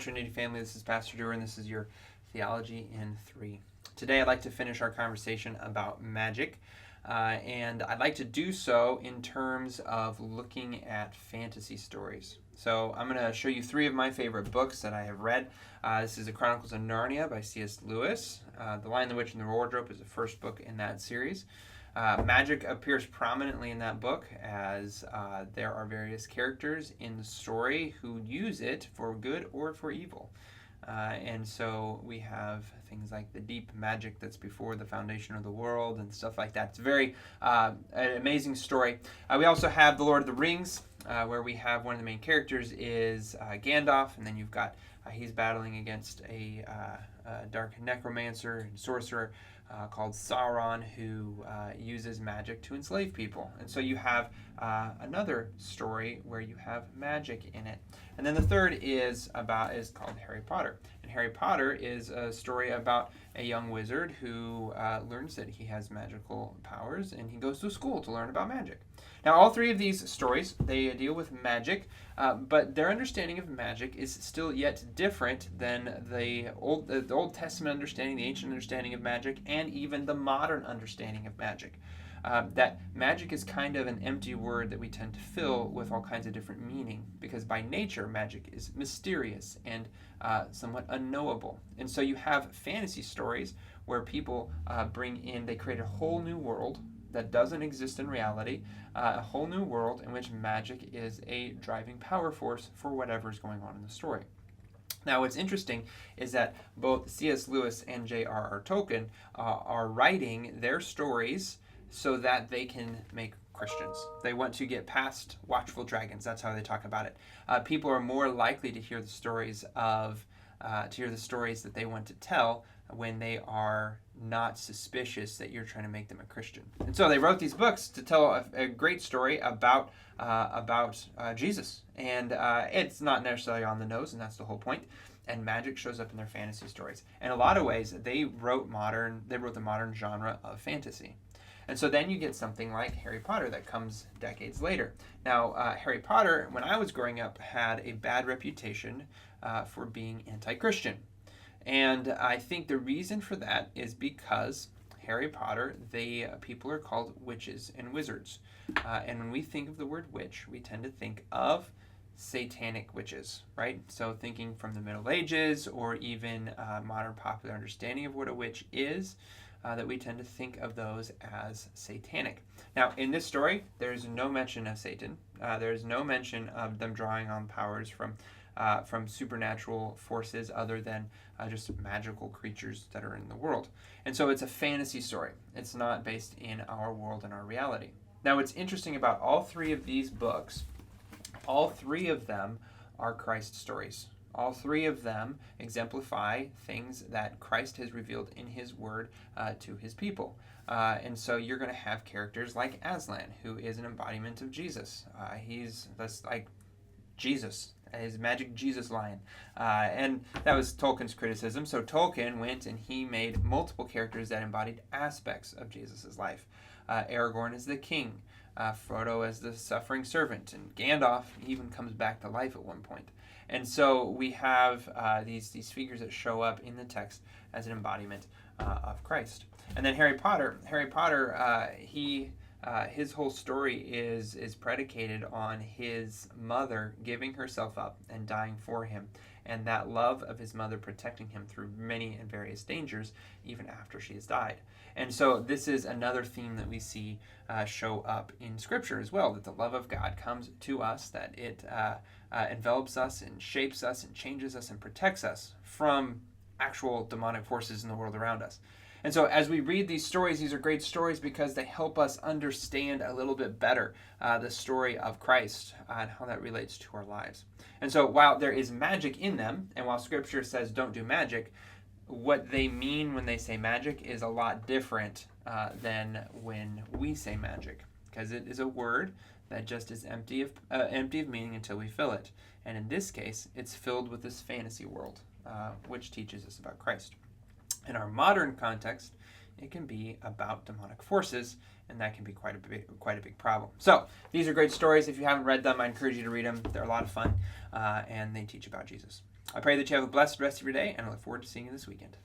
Trinity family. This is Pastor Dewar, and this is your Theology in 3. Today I'd like to finish our conversation about magic, and I'd like to do so in terms of looking at fantasy stories. So I'm going to show you 3 of my favorite books that I have read. This is The Chronicles of Narnia by C.S. Lewis. The Lion, the Witch, and the Wardrobe is the first book in that series. Magic appears prominently in that book as there are various characters in the story who use it for good or for evil. And so we have things like the deep magic that's before the foundation of the world and stuff like that. It's a very an amazing story. We also have The Lord of the Rings, where we have one of the main characters is Gandalf, and then you've got he's battling against a dark necromancer and sorcerer called Sauron, who uses magic to enslave people. And so you have another story where you have magic in it. And then the third is called Harry Potter. And Harry Potter is a story about a young wizard who learns that he has magical powers, and he goes to school to learn about magic. Now, all 3 of these stories, they deal with magic, but their understanding of magic is still yet different than the Old Testament understanding, the ancient understanding of magic, and even the modern understanding of magic. That magic is kind of an empty word that we tend to fill with all kinds of different meaning, because by nature, magic is mysterious and somewhat unknowable. And so you have fantasy stories where people they create a whole new world that doesn't exist in reality, a whole new world in which magic is a driving power force for whatever's going on in the story. Now, what's interesting is that both C.S. Lewis and J.R.R. Tolkien are writing their stories so that they can make Christians. They want to get past watchful dragons. That's how they talk about it. People are more likely to hear the stories that they want to tell when they are not suspicious that you're trying to make them a Christian. And so they wrote these books to tell a great story about Jesus. And it's not necessarily on the nose, and that's the whole point. And magic shows up in their fantasy stories. In a lot of ways, they wrote the modern genre of fantasy. And so then you get something like Harry Potter that comes decades later. Now, Harry Potter, when I was growing up, had a bad reputation for being anti-Christian. And I think the reason for that is because Harry Potter, people are called witches and wizards. And when we think of the word witch, we tend to think of satanic witches, right? So thinking from the Middle Ages or even modern popular understanding of what a witch is, that we tend to think of those as satanic. Now, in this story, there's no mention of Satan. There's no mention of them drawing on powers from supernatural forces other than just magical creatures that are in the world. And so it's a fantasy story. It's not based in our world and our reality. Now, what's interesting about all 3 of these books, all 3 of them are Christ stories. All 3 of them exemplify things that Christ has revealed in his word to his people. And so you're going to have characters like Aslan, who is an embodiment of Jesus. That's like Jesus, his magic Jesus lion. And that was Tolkien's criticism. So Tolkien went and he made multiple characters that embodied aspects of Jesus' life. Aragorn is the king, Frodo as the suffering servant, and Gandalf even comes back to life at one point. And so we have these figures that show up in the text as an embodiment of Christ. And then Harry Potter, his whole story is predicated on his mother giving herself up and dying for him, and that love of his mother protecting him through many and various dangers even after she has died. And so this is another theme that we see show up in Scripture as well, that the love of God comes to us, that it envelops us and shapes us and changes us and protects us from actual demonic forces in the world around us. And so as we read these stories, these are great stories because they help us understand a little bit better the story of Christ and how that relates to our lives. And so while there is magic in them, and while Scripture says don't do magic, what they mean when they say magic is a lot different than when we say magic, because it is a word that just is empty of meaning until we fill it. And in this case, it's filled with this fantasy world, which teaches us about Christ. In our modern context, it can be about demonic forces, and that can be quite a big problem. So these are great stories. If you haven't read them, I encourage you to read them. They're a lot of fun, and they teach about Jesus. I pray that you have a blessed rest of your day, and I look forward to seeing you this weekend.